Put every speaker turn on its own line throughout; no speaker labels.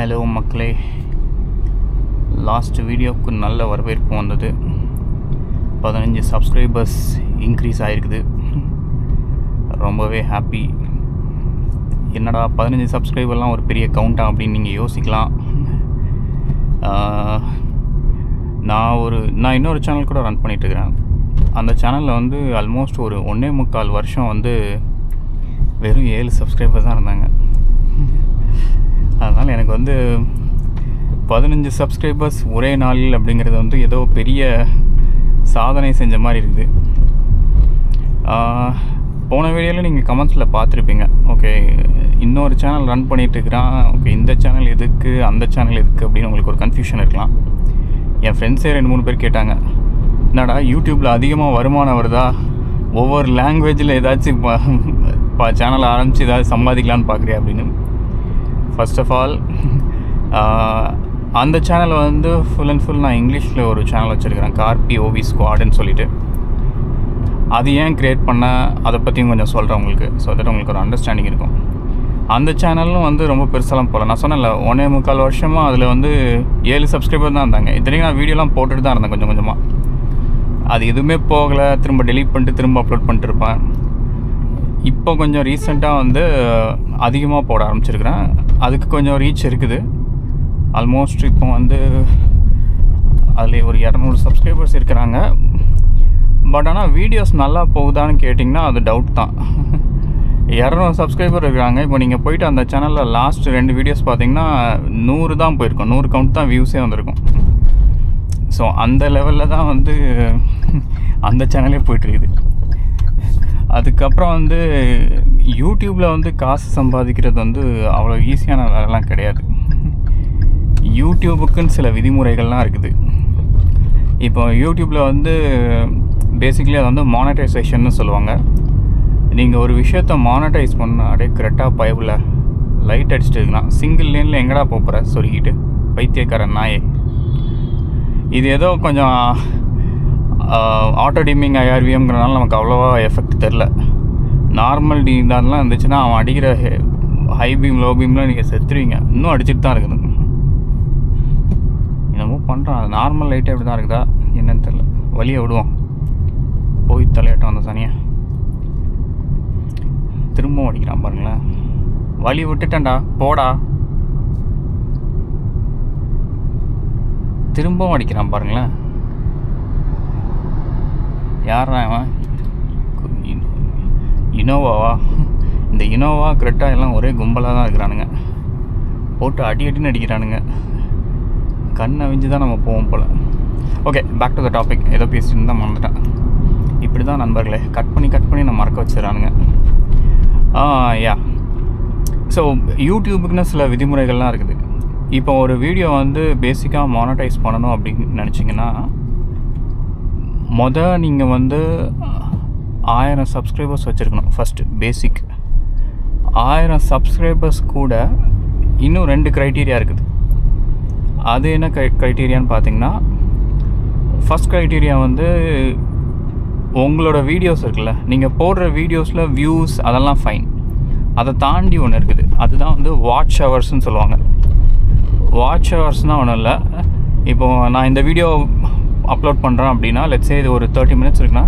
Hello மக்களே, last வீடியோவுக்கு நல்ல வரவேற்பு வந்தது. 15 சப்ஸ்கிரைபர்ஸ் இன்க்ரீஸ் ஆகிருக்குது. ரொம்பவே ஹாப்பி. என்னடா 15 சப்ஸ்கிரைபர்லாம் ஒரு பெரிய கவுண்டா அப்படின்னு நீங்கள் யோசிக்கலாம். நான் இன்னொரு சேனல் கூட ரன் பண்ணிகிட்ருக்கிறேன். அந்த சேனலில் வந்து ஆல்மோஸ்ட் ஒரு 1.25 வருஷம் வந்து வெறும் 7 சப்ஸ்கிரைபர் தான் இருந்தாங்க. அதனால் எனக்கு வந்து 15 சப்ஸ்கிரைபர்ஸ் ஒரே நாளில் அப்படிங்கிறது வந்து ஏதோ பெரிய சாதனை செஞ்ச மாதிரி இருக்குது. போன வீடியோவில் நீங்கள் கமெண்ட்ஸில் பார்த்துருப்பீங்க. ஓகே, இன்னொரு சேனல் ரன் பண்ணிகிட்ருக்கிறான், ஓகே இந்த சேனல் எதுக்கு அந்த சேனல் எதுக்கு அப்படின்னு உங்களுக்கு ஒரு கன்ஃபியூஷன் இருக்கலாம். என் ஃப்ரெண்ட்ஸே 2-3 பேர் கேட்டாங்க, என்னடா யூடியூப்பில் அதிகமாக வருமானம் வருதா, ஒவ்வொரு லாங்குவேஜில் ஏதாச்சும் சேனல் ஆரம்பித்து ஏதாவது சம்பாதிக்கலான்னு பார்க்குறியா அப்படின்னு. ஃபர்ஸ்ட் ஆஃப் ஆல் அந்த சேனல் வந்து ஃபுல் அண்ட் ஃபுல் நான் இங்கிலீஷில் ஒரு சேனல் வச்சுருக்கிறேன், கார்பி ஓவி ஸ்குவாடுன்னு சொல்லிவிட்டு. அது ஏன் க்ரியேட் பண்ண அதை பற்றியும் கொஞ்சம் சொல்கிறேன் உங்களுக்கு, ஸோ தட் உங்களுக்கு ஒரு அண்டர்ஸ்டாண்டிங் இருக்கும். அந்த சேனலும் வந்து ரொம்ப பெருசாலாம் போகல. நான் சொன்னேன்ல 1.25 வருஷமாக அதில் வந்து 7 சப்ஸ்கிரைபர் தான் இருந்தாங்க. இத்தனைக்கும் நான் வீடியோலாம் போட்டுட்டு தான் இருந்தேன் கொஞ்சம் கொஞ்சமாக. அது எதுவுமே போகலை, திரும்ப டெலீட் பண்ணிட்டு திரும்ப அப்லோட் பண்ணிட்டு இருப்பேன். இப்போ கொஞ்சம் ரீசெண்டாக வந்து அதிகமாக போட ஆரம்பிச்சிருக்கிறேன். அதுக்கு கொஞ்சம் ரீச் இருக்குது. ஆல்மோஸ்ட் இப்போ வந்து அதில் ஒரு 200 சப்ஸ்கிரைபர்ஸ் இருக்கிறாங்க. பட் ஆனால் வீடியோஸ் நல்லா போகுதான்னு கேட்டிங்கன்னா அது டவுட் தான். 200 சப்ஸ்கிரைபர் இருக்கிறாங்க. இப்போ நீங்கள் போயிட்டு அந்த சேனலில் லாஸ்ட் 2 வீடியோஸ் பார்த்தீங்கன்னா 100 தான் போயிருக்கும், 100 கவுண்ட் தான் வியூஸே வந்திருக்கும். ஸோ அந்த லெவலில் தான் வந்து அந்த சேனலே போய்ட்டுருக்குது. அதுக்கப்புறம் வந்து யூடியூப்பில் வந்து காசு சம்பாதிக்கிறது வந்து அவ்வளோ ஈஸியான வேலைலாம் கிடையாது. யூடியூபுக்குன்னு சில விதிமுறைகள்லாம் இருக்குது. இப்போ யூடியூப்பில் வந்து பேசிக்கலி அதை வந்து மானடைசேஷன்னு சொல்லுவாங்க. நீங்கள் ஒரு விஷயத்த மானடைஸ் பண்ண அப்படியே கரெக்டாக பயபில் லைட் அடிச்சுட்டு இருக்கலாம். சிங்கிள் லேனில் எங்கடா போகிற சொல்லிக்கிட்டு பைத்தியக்காரன் நாயே. இது ஏதோ கொஞ்சம் ஆட்டோ டிமிங் ஐஆர்விஎம்ங்கிறனால நமக்கு அவ்வளோவா எஃபெக்ட் தெரில. நார்மல் இதெல்லாம் இருந்துச்சுன்னா அவன் அடிக்கிற ஹை பீம் லோ பீம்லாம் நீங்கள் செத்துருவீங்க. இன்னும் அடிச்சுட்டு தான் இருக்குது. என்னமோ பண்ணுறான். அது நார்மல் லைட்டே அப்படி தான் இருக்குதா என்னன்னு தெரில. வழியை விடுவோம், போய் தலையாட்டம் அந்த சனியை. திரும்பவும் அடிக்கிறான் பாருங்களேன். வழி விட்டுட்டேன்டா, போடா. திரும்பவும் அடிக்கிறான் பாருங்களேன். யாரா அவன்? இனோவாவா? இந்த இனோவா கிரெட்டா எல்லாம் ஒரே கும்பலாக தான் இருக்கிறானுங்க. போட்டு அடின்னு அடிக்கிறானுங்க. கண் அவிஞ்சு தான் நம்ம போவோம் போல். Okay, back to the topic. ஏதோ பேசிட்டு தான் மறந்துட்டேன். இப்படி தான் நண்பர்களே, கட் பண்ணி நான் மறக்க வச்சிடறானுங்க. யா, ஸோ யூடியூபுக்குன்னு சில விதிமுறைகள்லாம் இருக்குது. இப்போ ஒரு வீடியோ வந்து பேசிக்காக மானடைஸ் பண்ணணும் அப்படின்னு நினச்சிங்கன்னா நீங்கள் வந்து 1000 சப்ஸ்கிரைபர்ஸ் வச்சுருக்கணும். ஃபஸ்ட்டு பேசிக் 1000 சப்ஸ்கிரைபர்ஸ் கூட இன்னும் 2 க்ரைட்டீரியா இருக்குது. அது என்ன க்ரைட்டீரியான்னு பார்த்தீங்கன்னா, ஃபஸ்ட் க்ரைட்டீரியா வந்து உங்களோட வீடியோஸ் இருக்குல்ல, நீங்கள் போடுற வீடியோஸில் வியூஸ் அதெல்லாம் ஃபைன். அதை தாண்டி ஒன்று இருக்குது, அதுதான் வந்து வாட்ச் ஹவர்ஸ்ன்னு சொல்லுவாங்க. வாட்ச் ஹவர்ஸ்னால் ஒன்றும் இல்லை. இப்போது நான் இந்த வீடியோ அப்லோட் பண்ணுறேன் அப்படின்னா, லெட்ஸே இது ஒரு 30 மினிட்ஸ் இருக்குன்னா,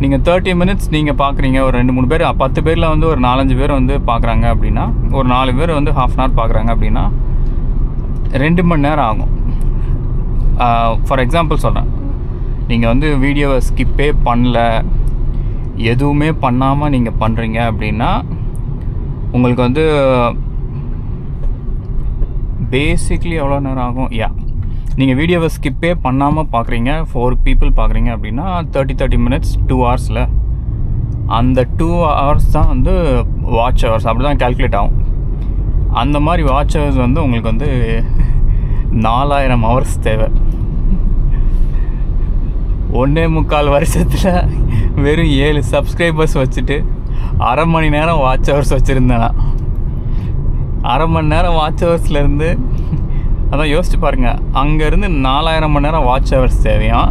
நீங்கள் 30 மினிட்ஸ் நீங்கள் பார்க்குறீங்க. ஒரு 2-3 பேர், 10 பேரில் வந்து ஒரு 4-5 பேர் வந்து பார்க்குறாங்க அப்படின்னா, ஒரு 4 பேர் வந்து ½ hour பார்க்குறாங்க அப்படின்னா 2 மணி நேரம் ஆகும். ஃபார் எக்ஸாம்பிள் சொல்கிறேன், நீங்கள் வந்து வீடியோவை ஸ்கிப்பே பண்ணல, எதுவுமே பண்ணாமல் நீங்கள் பண்ணுறீங்க அப்படின்னா உங்களுக்கு வந்து பேசிக்லி எவ்வளோ நேரம் ஆகும்? நீங்கள் வீடியோவை ஸ்கிப்பே பண்ணாமல் பார்க்குறீங்க, 4 people பார்க்குறீங்க அப்படின்னா 30 மினிட்ஸ் 2 hours. அந்த 2 hours தான் வந்து வாட்ச் ஹவர்ஸ். அப்படி தான் கேல்குலேட் ஆகும். அந்த மாதிரி வாட்ச் ஹவர்ஸ் வந்து உங்களுக்கு வந்து 4000 hours தேவை. 1.25 வருஷத்தில் வெறும் 7 சப்ஸ்கிரைபர்ஸ் வச்சுட்டு அரை மணி நேரம் வாட்ச் ஹவர்ஸ் வச்சுருந்தேன்னா, அரை மணி நேரம் வாட்ச் ஹவர்ஸ்லேருந்து அதான் யோசிச்சு பாருங்கள், அங்கேருந்து 4000 மணி நேரம் வாட்ச் ஹவர்ஸ் தேவையாம்.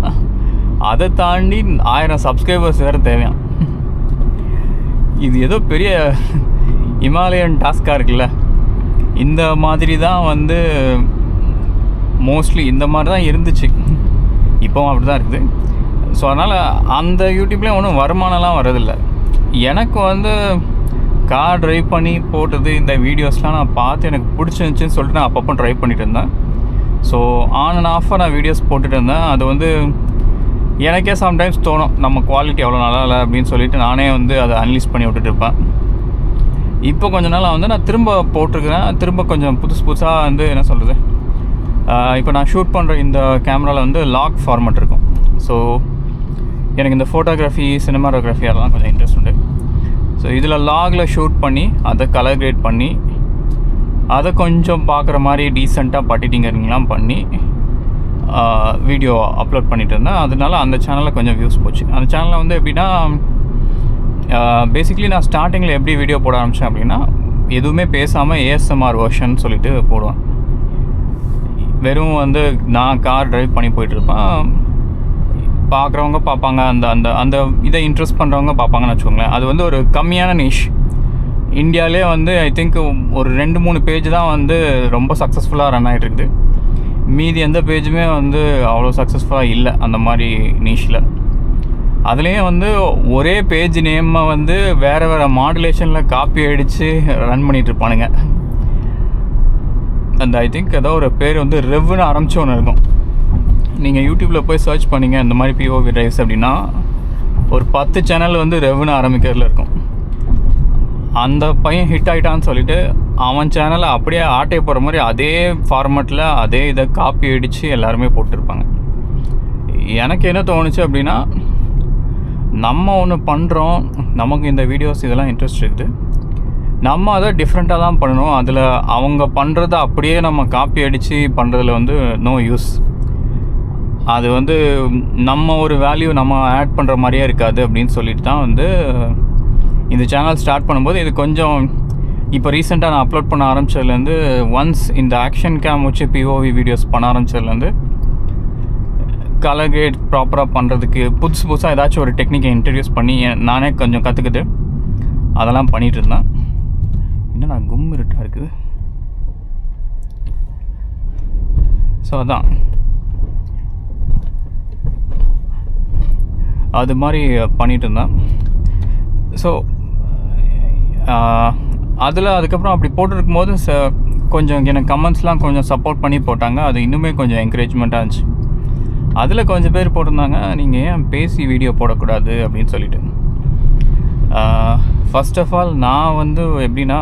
அதை தாண்டி 1000 சப்ஸ்கிரைபர்ஸ் வேறு தேவையாம். இது ஏதோ பெரிய இமாலயன் டாஸ்காக இருக்குல்ல. இந்த மாதிரி தான் வந்து மோஸ்ட்லி இந்த மாதிரி தான் இருந்துச்சு. இப்போவும் அப்படி தான் இருக்குது. ஸோ அதனால் அந்த யூடியூப்லேயும் ஒன்றும் வருமானம்லாம் வரதில்லை. எனக்கு வந்து கார் ட்ரைவ் பண்ணி போட்டது இந்த வீடியோஸ்லாம் நான் பார்த்து எனக்கு பிடிச்சிருந்துச்சின்னு சொல்லிட்டு நான் அப்பப்போ ட்ரைவ் பண்ணிட்டு இருந்தேன். ஸோ ஆன் அண்ட் ஆஃபாக நான் வீடியோஸ் போட்டுட்டு இருந்தேன். அது வந்து எனக்கே சம்டைம்ஸ் தோணும் நம்ம குவாலிட்டி அவ்வளோ நல்லா இல்லை அப்படின்னு சொல்லிட்டு நானே வந்து அதை அனலைஸ் பண்ணி விட்டுட்டு இருப்பேன். இப்போ கொஞ்ச நாள் வந்து நான் திரும்ப போட்டிருக்கிறேன். திரும்ப கொஞ்சம் புதுசாக வந்து என்ன சொல்கிறது, இப்போ நான் ஷூட் பண்ணுற இந்த கேமராவில் வந்து லாக் ஃபார்மேட் இருக்கும். ஸோ எனக்கு இந்த ஃபோட்டோகிராஃபி சினிமாட்டோகிராஃபி அதெல்லாம் கொஞ்சம் இன்ட்ரெஸ்ட் உண்டு. ஸோ இதில் லாகில் ஷூட் பண்ணி அதை கலர் கிரேட் பண்ணி அதை கொஞ்சம் பார்க்குற மாதிரி டீசெண்டாக பட்டிட்டிங்கலாம் பண்ணி வீடியோ அப்லோட் பண்ணிகிட்டு இருந்தேன். அதனால அந்த சேனலில் கொஞ்சம் வியூஸ் போச்சு. அந்த சேனலில் வந்து எப்படின்னா பேசிக்லி நான் ஸ்டார்டிங்கில் எப்படி வீடியோ போட ஆரம்பித்தேன் அப்படின்னா எதுவுமே பேசாமல் ASMR வெர்ஷன் சொல்லிட்டு போடுவேன். வெறும் வந்து நான் கார் ட்ரைவ் பண்ணி போயிட்டுருப்பேன். பார்க்குறவங்க பார்ப்பாங்க, அந்த அந்த அந்த இதை இன்ட்ரெஸ்ட் பண்ணுறவங்க பார்ப்பாங்கன்னு வச்சுக்கோங்களேன். அது வந்து ஒரு கம்மியான நிஷ். இந்தியாவிலே வந்து ஐ திங்க் ஒரு 2-3 பேஜ் தான் வந்து ரொம்ப சக்ஸஸ்ஃபுல்லாக ரன் ஆகிட்டு இருக்குது. மீதி எந்த பேஜுமே வந்து அவ்வளோ சக்ஸஸ்ஃபுல்லாக இல்லை அந்த மாதிரி நிஷில். அதுலேயும் வந்து ஒரே பேஜ் நேமை வந்து வேறு மாடுலேஷனில் காப்பி அடித்து ரன் பண்ணிகிட்ருப்பானுங்க. அந்த ஐ திங்க் ஏதோ ஒரு பேர் வந்து ரெவ்னு ஆரம்பிச்சு ஒன்று இருக்கும். நீங்கள் யூடியூப்பில் போய் சர்ச் பண்ணிங்க இந்த மாதிரி POV டிரைவ்ஸ் அப்படின்னா ஒரு 10 சேனல் வந்து ரெவ்னு ஆரம்பிக்கிறதுல இருக்கும். அந்த பையன் ஹிட் ஆகிட்டான்னு சொல்லிட்டு அவன் சேனலை அப்படியே ஆட்டை போகிற மாதிரி அதே ஃபார்மேட்டில் அதே இதை காப்பி அடித்து எல்லாருமே போட்டிருப்பாங்க. எனக்கு என்ன தோணுச்சு அப்படின்னா, நம்ம ஒன்று பண்ணுறோம், நமக்கு இந்த வீடியோஸ் இதெல்லாம் இன்ட்ரெஸ்ட் இருக்குது, நம்ம அதை டிஃப்ரெண்ட்டாக தான் பண்ணணும். அதில் அவங்க பண்ணுறத அப்படியே நம்ம காப்பி அடித்து பண்ணுறதுல வந்து நோ யூஸ். அது வந்து நம்ம ஒரு வேல்யூ நம்ம ஆட் பண்ணுற மாதிரியே இருக்காது அப்படின்னு சொல்லிட்டு தான் வந்து இந்த சேனல் ஸ்டார்ட் பண்ணும்போது இது கொஞ்சம் இப்போ ரீசெண்டாக நான் அப்லோட் பண்ண ஆரம்பித்ததுலேருந்து ஒன்ஸ் இந்த ஆக்ஷன் கேம் வச்சு POV வீடியோஸ் பண்ண ஆரம்பித்ததுலேருந்து கலர் கிரேட் ப்ராப்பராக பண்ணுறதுக்கு புதுசாக ஏதாச்சும் ஒரு டெக்னிக்கை இன்ட்ரடியூஸ் பண்ணி நானே கொஞ்சம் கற்றுக்கிட்டு அதெல்லாம் பண்ணிகிட்டு இருந்தேன். என்னடா கும் இருட்டாக இருக்குது. ஸோ அதான் அது மாதிரி பண்ணிகிட்டு இருந்தேன். ஸோ அதில் அதுக்கப்புறம் அப்படி போட்டுருக்கும் போது கொஞ்சம் எனக்கு கமெண்ட்ஸ்லாம் கொஞ்சம் சப்போர்ட் பண்ணி போட்டாங்க. அது இன்னுமே கொஞ்சம் என்கரேஜ்மெண்ட்டாக இருந்துச்சு. அதில் கொஞ்சம் பேர் போட்டிருந்தாங்க, நீங்கள் ஏன் பேசி வீடியோ போடக்கூடாது அப்படின்னு சொல்லிட்டு. ஃபர்ஸ்ட் ஆஃப் ஆல் நான் வந்து எப்படின்னா,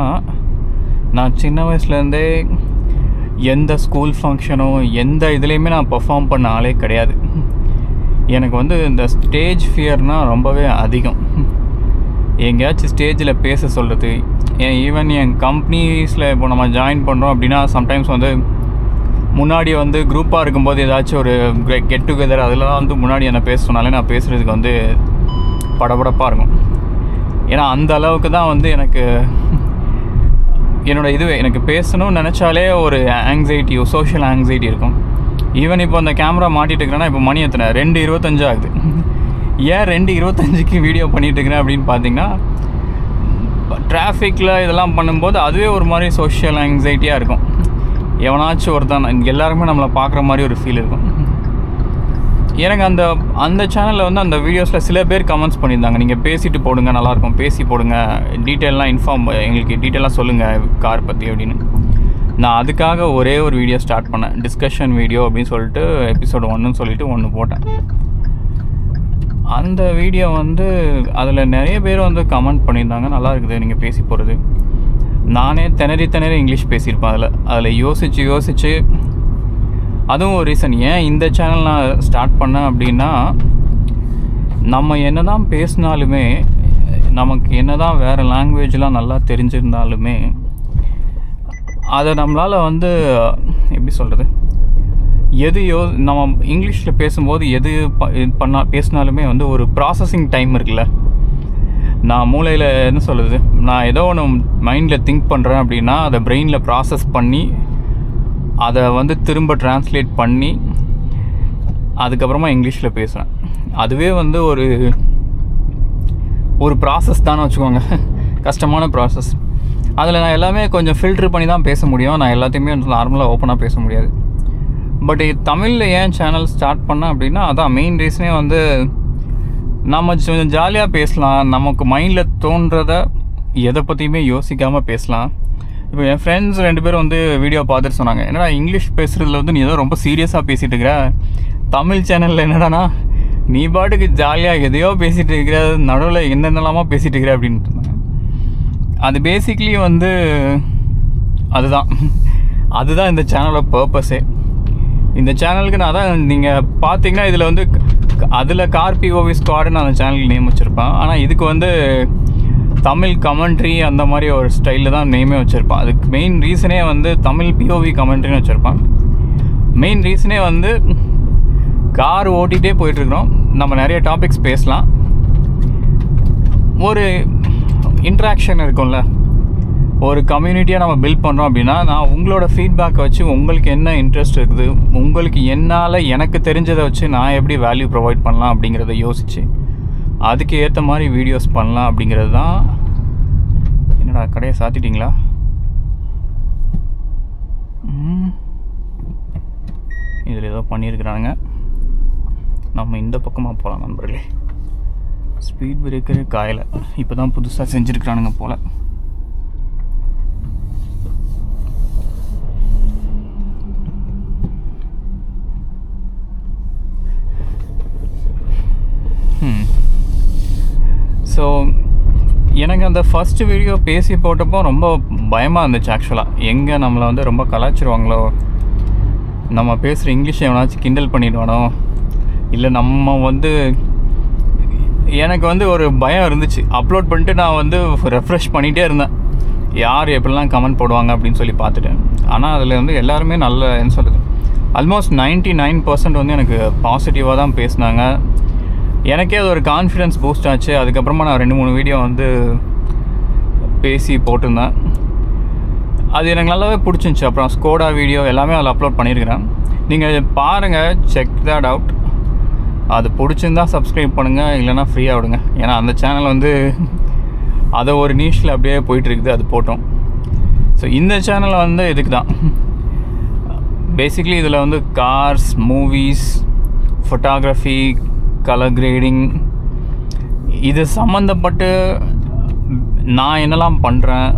நான் சின்ன வயசுலேருந்தே எந்த ஸ்கூல் ஃபங்க்ஷனோ எந்த இதுலேயுமே நான் பெர்ஃபார்ம் பண்ண ஆளே கிடையாது. எனக்கு வந்து இந்த ஸ்டேஜ் ஃபியர்னால் ரொம்பவே அதிகம். எங்கேயாச்சும் ஸ்டேஜில் பேச சொல்கிறது, ஈவன் என் கம்பெனிஸில் இப்போ நம்ம ஜாயின் பண்ணுறோம் அப்படின்னா சம்டைம்ஸ் வந்து முன்னாடி வந்து குரூப்பாக இருக்கும்போது ஏதாச்சும் ஒரு கெட் டுகெதர் அதெல்லாம் வந்து முன்னாடி என்ன பேச சொன்னாலே நான் பேசுகிறதுக்கு வந்து படபடப்பாக இருக்கும். ஏன்னா அந்த அளவுக்கு தான் வந்து எனக்கு என்னோடய இதுவே, எனக்கு பேசணும்னு நினச்சாலே ஒரு ஆங்ஸைட்டி, சோஷியல் ஆங்ஸைட்டி இருக்கும். ஈவன் இப்போ அந்த கேமரா மாட்டிகிட்டு இருக்கிறேன்னா இப்போ மணி எத்தனை 2:25 ஆகுது. ஏன் 2:25க்கு வீடியோ பண்ணிகிட்ருக்கிறேன் அப்படின்னு பார்த்தீங்கன்னா, டிராஃபிக்கில் இதெல்லாம் பண்ணும்போது அதுவே ஒரு மாதிரி சோஷியல் ஆங்ஸைட்டியாக இருக்கும். எவனாச்சும் ஒருத்தான் எல்லாருமே நம்மளை பார்க்குற மாதிரி ஒரு ஃபீல் இருக்கும். எனக்கு அந்த சேனலில் வந்து அந்த வீடியோஸில் சில பேர் கமெண்ட்ஸ் பண்ணியிருந்தாங்க, நீங்கள் பேசிட்டு போடுங்க, நல்லாயிருக்கும், பேசி போடுங்க, டீட்டெயிலெலாம் எங்களுக்கு டீட்டெயிலாக சொல்லுங்கள் கார் பற்றி அப்படின்னு. நான் அதுக்காக ஒரே ஒரு வீடியோ ஸ்டார்ட் பண்ணேன், டிஸ்கஷன் வீடியோ அப்படின்னு சொல்லிட்டு எபிசோடு 1ன்னு சொல்லிட்டு 1 போட்டேன். அந்த வீடியோ வந்து அதில் நிறைய பேர் வந்து கமெண்ட் பண்ணியிருந்தாங்க, நல்லா இருக்குது நீங்கள் பேசி போகிறது. நானே திணறி இங்கிலீஷ் பேசியிருப்பேன். அதில் யோசித்து அதுவும் ஒரு ரீசன் ஏன் இந்த சேனல் நான் ஸ்டார்ட் பண்ணேன் அப்படின்னா, நம்ம என்ன தான் பேசினாலுமே, நமக்கு என்ன தான் வேறு லாங்குவேஜ்லாம் நல்லா தெரிஞ்சிருந்தாலுமே, அதை நம்மளால் வந்து எப்படி சொல்கிறது, நம்ம இங்கிலீஷில் பேசும்போது எது பேசினாலுமே வந்து ஒரு ப்ராசஸிங் டைம் இருக்குல்ல. நான் மூளையில் என்ன சொல்கிறது, நான் ஏதோ ஒன்று மைண்டில் திங்க் பண்ணுறேன் அப்படின்னா அதை பிரெயினில் ப்ராசஸ் பண்ணி அதை வந்து திரும்ப ட்ரான்ஸ்லேட் பண்ணி அதுக்கப்புறமா இங்கிலீஷில் பேசுகிறேன். அதுவே வந்து ஒரு ப்ராசஸ் தானே வச்சுக்கோங்க, கஷ்டமான ப்ராசஸ். அதில் நான் எல்லாமே கொஞ்சம் ஃபில்ட்ரு பண்ணி தான் பேச முடியும். நான் எல்லாத்தையுமே நார்மலாக ஓப்பனாக பேச முடியாது. பட் தமிழில் ஏன் சேனல் ஸ்டார்ட் பண்ணேன் அப்படின்னா, அதான் மெயின் ரீசனே வந்து நம்ம கொஞ்சம் ஜாலியாக பேசலாம். நமக்கு மைண்டில் தோன்றதை எதை பற்றியுமே யோசிக்காமல் பேசலாம். இப்போ என் ஃப்ரெண்ட்ஸ் 2 பேரும் வந்து வீடியோ பார்த்துட்டு சொன்னாங்க, என்னடா இங்கிலீஷ் பேசுகிறதுல வந்து நீ ஏதோ ரொம்ப சீரியஸாக பேசிகிட்டு இருக்கிற, தமிழ் சேனலில் என்னடானா நீ பாட்டுக்கு ஜாலியாக எதையோ பேசிகிட்டு இருக்கிற, நடுவில் என்னென்னலாமா பேசிகிட்டு இருக்கிற அப்படின்ட்டு இருந்தாங்க. அது பேசிக்லி வந்து அதுதான் இந்த சேனலோட பர்பஸே. இந்த சேனலுக்கு நான் தான் நீங்கள் பார்த்தீங்கன்னா இதில் வந்து அதில் கார் பிஓவி ஸ்குவாடுன்னு அந்த சேனலுக்கு நேம் வச்சுருப்பேன். ஆனால் இதுக்கு வந்து தமிழ் கமெண்ட்ரி அந்த மாதிரி ஒரு ஸ்டைலில் தான் நேமே வச்சுருப்பான். அதுக்கு மெயின் ரீசனே வந்து தமிழ் பிஓவி கமெண்ட்ரின்னு வச்சுருப்பான். மெயின் ரீசனே வந்து கார் ஓட்டிகிட்டே போயிட்டுருக்குறோம், நம்ம நிறைய டாபிக்ஸ் பேசலாம், ஒரு இன்ட்ராக்ஷன் இருக்கும்ல, ஒரு கம்யூனிட்டியாக நம்ம பில்ட் பண்ணுறோம் அப்படின்னா, நான் உங்களோட ஃபீட்பேக்கை வச்சு உங்களுக்கு என்ன இன்ட்ரெஸ்ட் இருக்குது, உங்களுக்கு என்னால் எனக்கு தெரிஞ்சதை வச்சு நான் எப்படி வேல்யூ ப்ரொவைட் பண்ணலாம் அப்படிங்கிறத யோசித்து அதுக்கு ஏற்ற மாதிரி வீடியோஸ் பண்ணலாம் அப்படிங்கிறது தான். என்னடா கடையை சாத்திட்டிங்களா? இதில் ஏதோ பண்ணியிருக்கிறாங்க. நம்ம இந்த பக்கமாக போகலாம் நண்பர்களே. ஸ்பீட் பிரேக்கரு காயலை, இப்போ தான் புதுசாக செஞ்சுருக்கிறானுங்க போல். ஸோ எனக்கு அந்த ஃபஸ்ட்டு வீடியோ பேசி போட்டப்போ ரொம்ப பயமாக இருந்துச்சு ஆக்சுவலாக. எங்கே நம்மளை வந்து ரொம்ப கலாச்சிருவாங்களோ, நம்ம பேசுகிற இங்கிலீஷை எவனாச்சும் கிண்டல் பண்ணிடுவானோ, இல்லை நம்ம வந்து எனக்கு வந்து ஒரு பயம் இருந்துச்சு. அப்லோட் பண்ணிட்டு நான் வந்து ரெஃப்ரெஷ் பண்ணிகிட்டே இருந்தேன், யார் எப்படிலாம் கமெண்ட் போடுவாங்க அப்படின்னு சொல்லி பார்த்துட்டேன். ஆனால் அதில் வந்து எல்லாருமே நல்ல என்ன சொல்கிறது, ஆல்மோஸ்ட் 99% வந்து எனக்கு பாசிட்டிவாக தான் பேசினாங்க. எனக்கே அது ஒரு கான்ஃபிடென்ஸ் பூஸ்ட் ஆச்சு. அதுக்கப்புறமா நான் 2-3 வீடியோ வந்து பேசி போட்டிருந்தேன். அது எனக்கு நல்லாவே பிடிச்சிருந்துச்சி. அப்புறம் ஸ்கோடா வீடியோ எல்லாமே அதில் அப்லோட் பண்ணியிருக்கிறேன். நீங்கள் பாருங்கள், செக் தட் அவுட். அது பிடிச்சிருந்தா சப்ஸ்கிரைப் பண்ணுங்கள், இல்லைனா ஃப்ரீயாக விடுங்க. ஏன்னா அந்த சேனல் வந்து அதை ஒரு நீஷில் அப்படியே போயிட்டுருக்குது, அது போட்டோம். ஸோ இந்த சேனல் வந்து இதுக்கு தான் பேசிக்லி. இதில் வந்து cars, movies, photography, colour grading, இது சம்மந்தப்பட்டு நான் என்னெல்லாம் பண்ணுறேன்,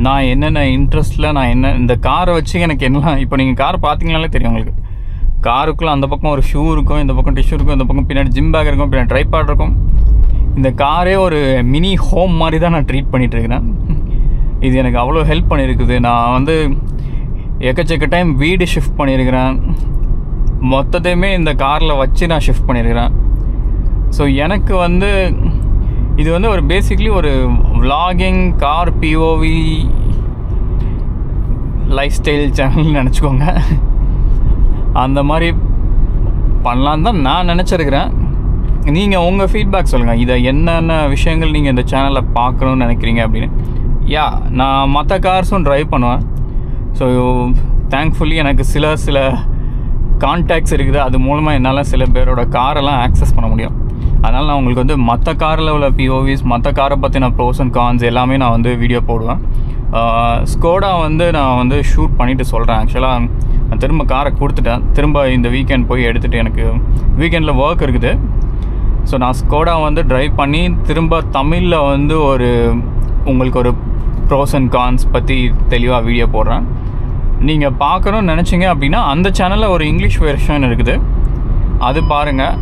நான் என்னென்ன இன்ட்ரெஸ்ட்டில் நான் என்ன இந்த காரை வச்சு எனக்கு என்னெல்லாம், இப்போ நீங்கள் கார் பார்த்தீங்கனாலே தெரியும் உங்களுக்கு. காருக்குள்ளே அந்த பக்கம் ஒரு ஷூ இருக்கும், இந்த பக்கம் டிஷ்யூ இருக்கும், இந்த பக்கம் பின்னாடி ஜிம் பேக் இருக்கும், பின்னாடி ட்ரைபாட் இருக்கும். இந்த காரே ஒரு மினி ஹோம் மாதிரி தான் நான் ட்ரீட் பண்ணிகிட்ருக்கிறேன். இது எனக்கு அவ்வளோ ஹெல்ப் பண்ணியிருக்குது. நான் வந்து எக்கச்சக்க டைம் வீடு ஷிஃப்ட் பண்ணியிருக்கிறேன், மொத்தத்தையுமே இந்த காரில் வச்சு நான் ஷிஃப்ட் பண்ணியிருக்கிறேன். ஸோ எனக்கு வந்து இது வந்து ஒரு பேசிக்லி ஒரு vlogging car POV lifestyle சேனல்னு நினச்சிக்கோங்க. அந்த மாதிரி பண்ணலான்னு தான் நான் நினச்சிருக்கிறேன். நீங்கள் உங்கள் ஃபீட்பேக் சொல்லுங்கள், இதை என்னென்ன விஷயங்கள் நீங்கள் இந்த சேனலில் பார்க்கணுன்னு நினைக்கிறீங்க அப்படின்னு. நான் மற்ற கார்ஸும் ட்ரைவ் பண்ணுவேன். ஸோ தேங்க்ஃபுல்லி எனக்கு சில கான்டாக்ட்ஸ் இருக்குது, அது மூலமாக என்னால் சில பேரோட காரெல்லாம் ஆக்சஸ் பண்ண முடியும். அதனால் நான் உங்களுக்கு வந்து மற்ற காரில் உள்ள பிஓவிஸ், மற்ற காரை பற்றின ப்ரோஸ் அண்ட் கான்ஸ் எல்லாமே நான் வந்து வீடியோ போடுவேன். ஸ்கோடா வந்து நான் வந்து ஷூட் பண்ணிவிட்டு சொல்கிறேன். ஆக்சுவலாக நான் திரும்ப காரை கொடுத்துட்டேன், திரும்ப இந்த வீக்கெண்ட் போய் எடுத்துகிட்டு, எனக்கு வீக்கெண்டில் ஒர்க் இருக்குது. ஸோ நான் ஸ்கோடா வந்து ட்ரைவ் பண்ணி திரும்ப தமிழில் வந்து உங்களுக்கு ஒரு ப்ரோஸ் அண்ட் கான்ஸ் பற்றி தெளிவாக வீடியோ போடுறேன். நீங்கள் பார்க்கணுன்னு நினச்சிங்க அப்படின்னா அந்த சேனலில் ஒரு இங்கிலீஷ் வெர்ஷன் இருக்குது, அது பாருங்கள்.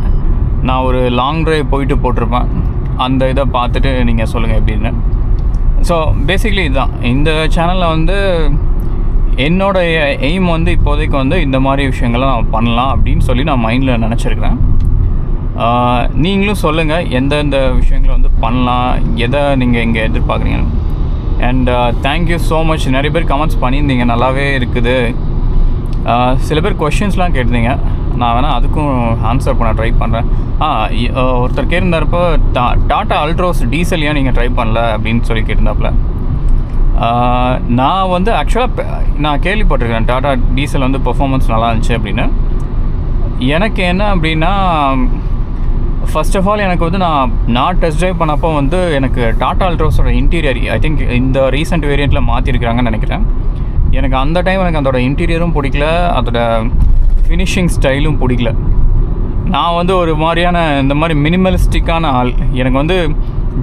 நான் ஒரு லாங் ட்ரைவ் போயிட்டு போட்டிருப்பேன், அந்த இதை பார்த்துட்டு நீங்கள் சொல்லுங்கள் எப்படின்னு. ஸோ பேசிக்லி இதுதான் இந்த சேனலில் வந்து என்னோடய எய்ம் வந்து இப்போதைக்கு வந்து இந்த மாதிரி விஷயங்கள்லாம் நான் பண்ணலாம் அப்படின்னு சொல்லி நான் மைண்டில் நினச்சிருக்கிறேன். நீங்களும் சொல்லுங்கள் எந்தெந்த விஷயங்களை வந்து பண்ணலாம், எதை நீங்கள் இங்கே எதிர்பார்க்குறீங்க. And thank you so much. நிறைய பேர் கமெண்ட்ஸ் பண்ணியிருந்தீங்க, நல்லாவே இருக்குது. சில பேர் கொஷின்ஸ்லாம் கேட்டிருந்தீங்க, நான் வேணால் அதுக்கும் ஆன்சர் பண்ண ட்ரை பண்ணுறேன். ஒருத்தர் கேட்டிருந்தாருப்போ டாட்டா அல்ட்ரோஸ் டீசல் ஏன் நீங்கள் ட்ரை பண்ணல அப்படின்னு சொல்லி கேட்டிருந்தாப்புல. நான் வந்து ஆக்சுவலாக நான் கேள்விப்பட்டிருக்கேன் டாட்டா டீசல் வந்து பெர்ஃபார்மன்ஸ் நல்லா இருந்துச்சு அப்படின்னு. எனக்கு என்ன அப்படின்னா, ஃபர்ஸ்ட் ஆஃப் ஆல் எனக்கு வந்து நான் டெஸ்ட் ட்ரைவ் பண்ணப்போ வந்து எனக்கு டாடா அல்ட்ரோஸோட இன்டீரியர் ஐ திங்க் இந்த ரீசெண்ட் வேரியண்ட்டில் மாற்றிருக்கிறாங்கன்னு நினைக்கிறேன். எனக்கு அந்த டைம் எனக்கு அதோட இன்டீரியரும் பிடிக்கல, அதோட ஃபினிஷிங் ஸ்டைலும் பிடிக்கல. நான் வந்து ஒரு மாதிரியான இந்த மாதிரி மினிமலிஸ்டிக்கான ஆள். எனக்கு வந்து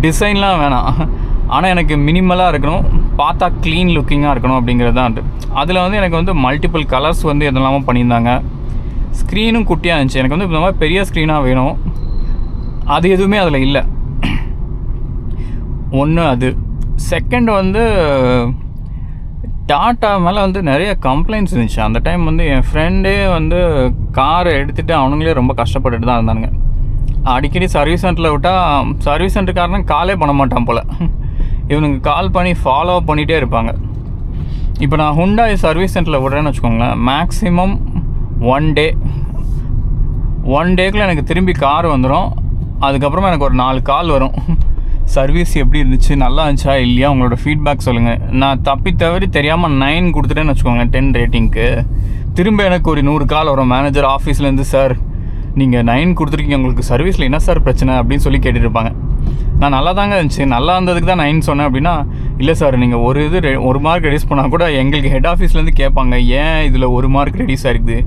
டிசைன்லாம் வேணாம், ஆனால் எனக்கு மினிமலாக இருக்கணும், பார்த்தா க்ளீன் லுக்கிங்காக இருக்கணும் அப்படிங்கிறது தான். அதில் வந்து எனக்கு வந்து மல்டிபிள் கலர்ஸ் வந்து எதெல்லாமோ பண்ணியிருந்தாங்க. ஸ்க்ரீனும் குட்டியாக இருந்துச்சு. எனக்கு வந்து இந்த மாதிரி பெரிய ஸ்க்ரீனாக வேணும், அது எதுவுமே அதில் இல்லை. ஒன்று அது. செகண்ட் வந்து டாட்டா மேலே வந்து நிறைய கம்ப்ளைண்ட்ஸ் இருந்துச்சு. அந்த டைம் வந்து என் ஃப்ரெண்டே வந்து காரை எடுத்துகிட்டு அவனுங்களே ரொம்ப கஷ்டப்பட்டுட்டு தான் இருந்தானுங்க. அடிக்கடி சர்வீஸ் சென்டரில் விட்டால் சர்வீஸ் சென்டருக்காரன் காலே பண்ண மாட்டான் போல். இவனுக்கு கால் பண்ணி ஃபாலோ பண்ணிகிட்டே இருப்பாங்க. இப்போ நான் ஹுண்டாய் சர்வீஸ் சென்டரில் விட்றேன்னு வச்சுக்கோங்களேன், மேக்ஸிமம் ஒன் டேக்குள்ளே எனக்கு திரும்பி கார் வந்துடும். அதுக்கப்புறமா எனக்கு ஒரு 4 கால் வரும், சர்வீஸ் எப்படி இருந்துச்சு, நல்லா இருந்துச்சா இல்லையா, உங்களோட ஃபீட்பேக் சொல்லுங்கள். நான் தப்பி தவறி தெரியாமல் 9 கொடுத்துட்டேன்னு வச்சுக்கோங்களேன் 10 ரேட்டிங்க்கு. திரும்ப எனக்கு ஒரு 100 கால் வரும் மேனேஜர் ஆஃபீஸ்லேருந்து, சார் நீங்கள் 9 கொடுத்துருக்கீங்க, உங்களுக்கு சர்வீஸில் என்ன சார் பிரச்சனை அப்படின்னு சொல்லி கேட்டுருப்பாங்க. நான் நல்லா தாங்க இருந்துச்சு, நல்லா இருந்ததுக்கு தான் 9 சொன்னேன் அப்படின்னா, இல்லை சார் நீங்கள் ஒரு மார்க் ரெடியூஸ் பண்ணால் கூட எங்களுக்கு ஹெட் ஆஃபீஸ்லேருந்து கேட்பாங்க, ஏன் இதில் 1 மார்க் ரெடியூஸ் ஆகிருக்குது,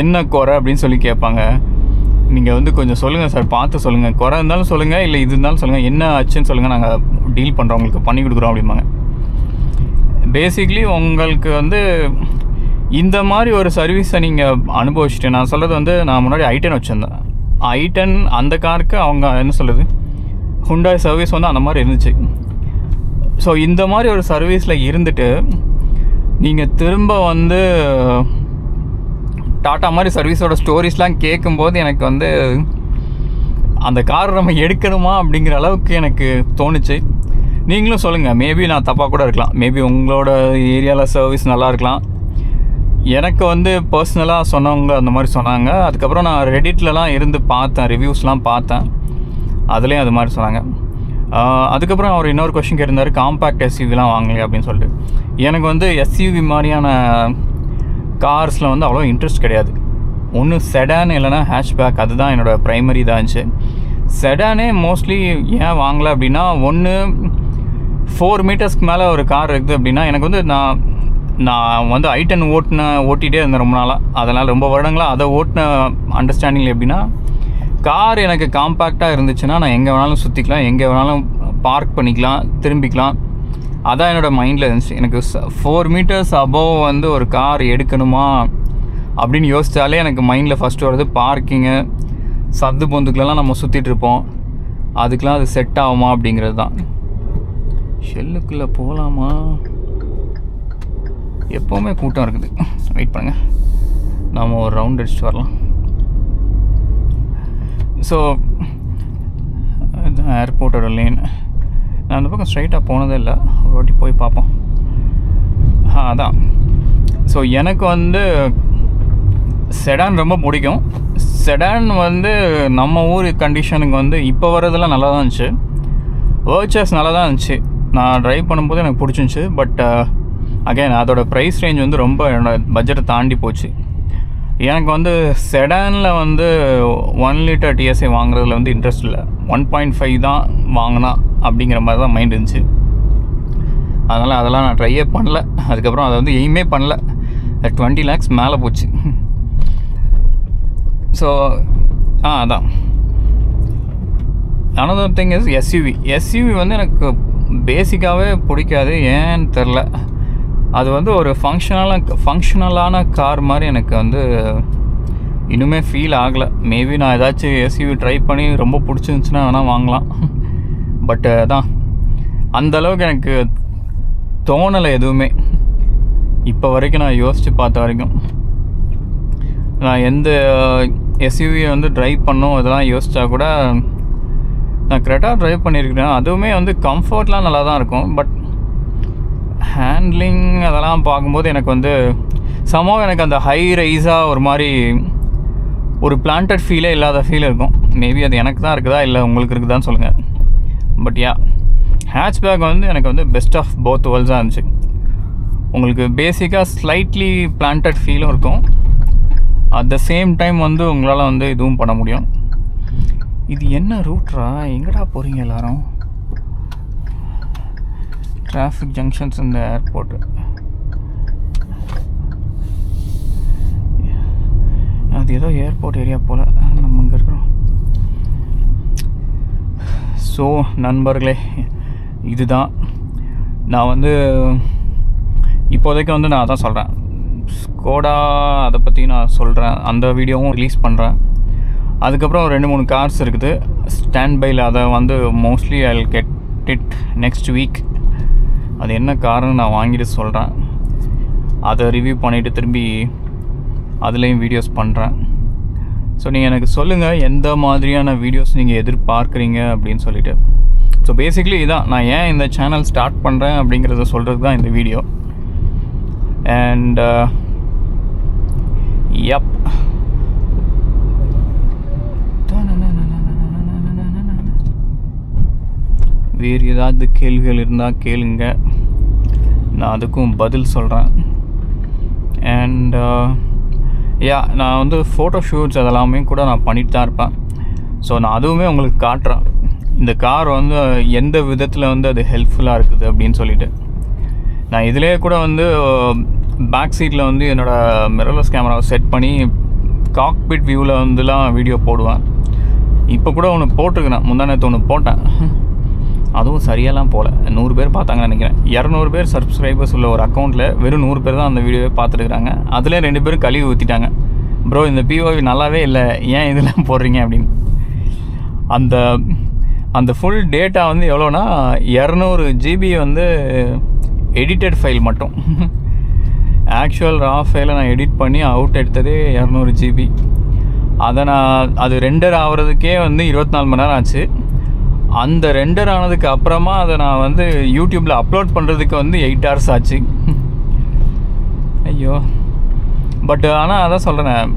என்ன குறை அப்படின்னு சொல்லி கேட்பாங்க. நீங்கள் வந்து கொஞ்சம் சொல்லுங்கள் சார், பார்த்து சொல்லுங்கள், குறை இருந்தாலும் சொல்லுங்கள், இல்லை இது இருந்தாலும் சொல்லுங்கள், என்ன ஆச்சுன்னு சொல்லுங்கள், நாங்கள் டீல் பண்ணுறோம், உங்களுக்கு பண்ணி கொடுக்குறோம் அப்படிம்பாங்க. பேசிக்லி உங்களுக்கு வந்து இந்த மாதிரி ஒரு சர்வீஸை நீங்கள் அனுபவிச்சுட்டு, நான் சொல்கிறது வந்து நான் முன்னாடி i10 வச்சுருந்தேன். i10 அந்த காருக்கு அவங்க என்ன சொல்கிறது, ஹுண்டாய் சர்வீஸ் வந்து அந்த மாதிரி இருந்துச்சு. ஸோ இந்த மாதிரி ஒரு சர்வீஸில் இருந்துட்டு நீங்கள் திரும்ப வந்து டாட்டா மாதிரி சர்வீஸோட ஸ்டோரிஸ்லாம் கேட்கும்போது எனக்கு வந்து அந்த கார் நம்ம எடுக்கணுமா அப்படிங்கிற அளவுக்கு எனக்கு தோணுச்சு. நீங்களும் சொல்லுங்கள், மேபி நான் தப்பாக கூட இருக்கலாம், மேபி உங்களோட ஏரியாவில் சர்வீஸ் நல்லா இருக்கலாம். எனக்கு வந்து பர்சனலாக சொன்னவங்க அந்த மாதிரி சொன்னாங்க. அதுக்கப்புறம் நான் ரெடிட்லலாம் இருந்து பார்த்தேன், ரிவ்யூஸ்லாம் பார்த்தேன், அதுலேயும் அது மாதிரி சொன்னாங்க. அதுக்கப்புறம் அவர் இன்னொரு கொஷின் கேட்டிருந்தார், காம்பேக்ட் எஸ்யூவிலாம் வாங்கலையா அப்படின்னு சொல்லிட்டு. எனக்கு வந்து எஸ்யூவி மாதிரியான கார்ஸில் வந்து அவ்வளோ இன்ட்ரெஸ்ட் கிடையாது. ஒன்று செடான் இல்லைனா ஹேஷ்பேக், அதுதான் என்னோடய ப்ரைமரி தான் இருந்துச்சு. செடானே மோஸ்ட்லி ஏன் வாங்கலை அப்படின்னா, ஒன்று 4 மீட்டர்ஸ்க்கு மேலே ஒரு கார் இருக்குது அப்படின்னா, எனக்கு வந்து நான் வந்து i10 ஓட்டிகிட்டே இருந்தேன் ரொம்ப நாளாக, அதனால் ரொம்ப வருடங்களாக அதை ஓட்டின அண்டர்ஸ்டாண்டிங்கில் எப்படின்னா, கார் எனக்கு காம்பேக்டாக இருந்துச்சுன்னா நான் எங்கே வேணாலும் சுற்றிக்கலாம், எங்கே வேணாலும் பார்க் பண்ணிக்கலாம், திரும்பிக்கலாம். அதான் என்னோடய மைண்டில் இருந்துச்சு. எனக்கு 4 மீட்டர்ஸ் அபோவ் வந்து ஒரு கார் எடுக்கணுமா அப்படின்னு யோசித்தாலே எனக்கு மைண்டில் ஃபஸ்ட்டு வருது பார்க்கிங்கு, சந்து பொந்துக்கெலாம் நம்ம சுற்றிட்டுருப்போம், அதுக்கெலாம் அது செட் ஆகுமா அப்படிங்கிறது தான். ஷெல்லுக்குள்ளே போகலாமா, எப்போவுமே கூட்டம் இருக்குது, வெயிட் பண்ணுங்கள், நாம் ஒரு ரவுண்ட் அடிச்சுட்டு வரலாம். ஸோ இதுதான் ஏர்போர்ட்டோட லேன். நான் அந்த பக்கம் ஸ்ட்ரைட்டாக போனதே இல்லை, ஒரு வாட்டி போய் பார்ப்போம். அதான். ஸோ எனக்கு வந்து செடான் ரொம்ப பிடிக்கும். செடான் வந்து நம்ம ஊர் கண்டிஷனுக்கு வந்து இப்போ வரதெல்லாம் நல்லா தான் இருந்துச்சு, வேர்ச்சஸ் நல்லா தான் இருந்துச்சு, நான் ட்ரைவ் பண்ணும்போது எனக்கு பிடிச்சிருந்துச்சி. பட் அகைன் அதோடய ப்ரைஸ் ரேஞ்ச் வந்து ரொம்ப என்னோடய பட்ஜெட்டை தாண்டி போச்சு. எனக்கு வந்து செடானில் வந்து 1 லிட்டர் டிஎஸ்ஐ வாங்குறதுல வந்து இன்ட்ரெஸ்ட் இல்லை, 1.5 தான் வாங்கினா அப்படிங்கிற மாதிரி தான் மைண்ட் இருந்துச்சு. அதெல்லாம் நான் ட்ரையே பண்ணல. அதுக்கப்புறம் அதை வந்து எய்மே பண்ணல. 20 lakhs மேலே போச்சு. ஸோ அதான். அனதர் திங் இஸ் எஸ்யூவி வந்து எனக்கு பேசிக்காகவே பிடிக்காது, ஏன்னு தெரில. அது வந்து ஒரு ஃபங்க்ஷனலான கார் மாதிரி எனக்கு வந்து இன்னுமே ஃபீல் ஆகலை. மேபி நான் ஏதாச்சும் எஸ்யூவி ட்ரை பண்ணி ரொம்ப பிடிச்சிருந்துச்சுன்னா வேணால் வாங்கலாம். பட் அதான் அந்தளவுக்கு எனக்கு தோணலை எதுவுமே இப்போ வரைக்கும். நான் யோசித்து பார்த்த வரைக்கும் நான் எந்த எஸ்யூவியை வந்து ட்ரைவ் பண்ணோம் இதெல்லாம் யோசித்தா கூட, நான் கிரெட்டா ட்ரைவ் பண்ணியிருக்கிறேன், அதுவுமே வந்து கம்ஃபர்ட்லாம் நல்லா தான் இருக்கும். பட் ஹேண்ட்லிங் அதெல்லாம் பார்க்கும்போது எனக்கு வந்து சமம் எனக்கு அந்த ஹை ரைஸாக ஒரு மாதிரி ஒரு பிளான்டட் ஃபீலே இல்லாத ஃபீல் இருக்கும். மேபி அது எனக்கு தான் இருக்குதா இல்லை உங்களுக்கு இருக்குதான்னு சொல்லுங்கள். பட் ஹேட்ச்பேக் வந்து எனக்கு வந்து பெஸ்ட் ஆஃப் போத் வேர்ல்ட்ஸாக இருந்துச்சு. உங்களுக்கு பேசிக்காக ஸ்லைட்லி பிளான்டட் ஃபீலும் இருக்கும், அட் த சேம் டைம் வந்து உங்களால் வந்து இதுவும் பண்ண முடியும். இது என்ன ரூட்ரா? எங்கடா போகிறீங்க எல்லாரும்? டிராஃபிக் ஜங்ஷன்ஸ் இந்த ஏர்போர்ட்டு. அது ஏதோ ஏர்போர்ட் ஏரியா போல். நம்ம இங்கே இருக்கிறோம். ஸோ நண்பர்களே, இதுதான் நான் வந்து இப்போதைக்கு வந்து நான் அதான் சொல்கிறேன். ஸ்கோடா அதை பற்றி நான் சொல்கிறேன், அந்த வீடியோவும் ரிலீஸ் பண்ணுறேன். அதுக்கப்புறம் 2-3 கார்ஸ் இருக்குது ஸ்டாண்ட் பையில். அதை வந்து mostly I will get it next week. அது என்ன காரணம் நான் வாங்கிட்டு சொல்கிறேன். அதை ரிவ்யூ பண்ணிவிட்டு திரும்பி அதுலேயும் வீடியோஸ் பண்ணுறேன். ஸோ நீங்கள் எனக்கு சொல்லுங்கள் எந்த மாதிரியான வீடியோஸ் நீங்கள் எதிர்பார்க்குறீங்க அப்படின்னு சொல்லிட்டு. ஸோ பேசிக்லி இதான் நான் ஏன் இந்த சேனல் ஸ்டார்ட் பண்ணுறேன் அப்படிங்கிறத சொல்கிறது தான் இந்த வீடியோ. அண்ட் யப், வேறு ஏதாவது கேள்விகள் இருந்தால் கேளுங்க, நான் அதுக்கும் பதில் சொல்கிறேன். அண்ட் நான் வந்து ஃபோட்டோ ஷூட்ஸ் அதெல்லாமே கூட நான் பண்ணிட்டு தான் இருப்பேன். ஸோ நான் அதுவுமே உங்களுக்கு காட்டுறேன். இந்த கார் வந்து எந்த விதத்தில் வந்து அது ஹெல்ப்ஃபுல்லாக இருக்குது அப்படின்னு சொல்லிட்டு. நான் இதிலே கூட வந்து பேக் சீட்டில் வந்து என்னோடய மிரர்லெஸ் கேமராவை செட் பண்ணி காக்பிட் வியூவில் வந்துலாம் வீடியோ போடுவேன். இப்போ கூட ஒன்று போட்டிருக்கேன், முந்தானத்து ஒன்று போட்டேன். அதுவும் சரியாலாம் போகல. 100 பேர் பார்த்தாங்கன்னு நினைக்கிறேன். 200 பேர் சப்ஸ்கிரைபர்ஸ் உள்ள ஒரு அக்கௌண்ட்டில் வெறும் 100 பேர் தான் அந்த வீடியோவை பார்த்துருக்குறாங்க. அதில் 2 பேரும் கழுவி ஊற்றிட்டாங்க. ப்ரோ இந்த பிஓவி நல்லாவே இல்லை, ஏன் இதெல்லாம் போடுறீங்க அப்படின்னு. அந்த ஃபுல் டேட்டா வந்து எவ்வளோனா 200 GB வந்து எடிட்டட் ஃபைல் மட்டும். ஆக்சுவல் ரா ஃபைலை நான் எடிட் பண்ணி அவுட் எடுத்ததே 200 GB. அது ரெண்டர் ஆகிறதுக்கே வந்து 24 மணி நேரம் ஆச்சு. அந்த ரெண்டர் ஆனதுக்கு அப்புறமா அதை நான் வந்து யூடியூப்பில் அப்லோட் பண்ணுறதுக்கு வந்து 8 hours ஆச்சு. ஐயோ, பட் ஆனால் அதான் சொல்கிறேன்,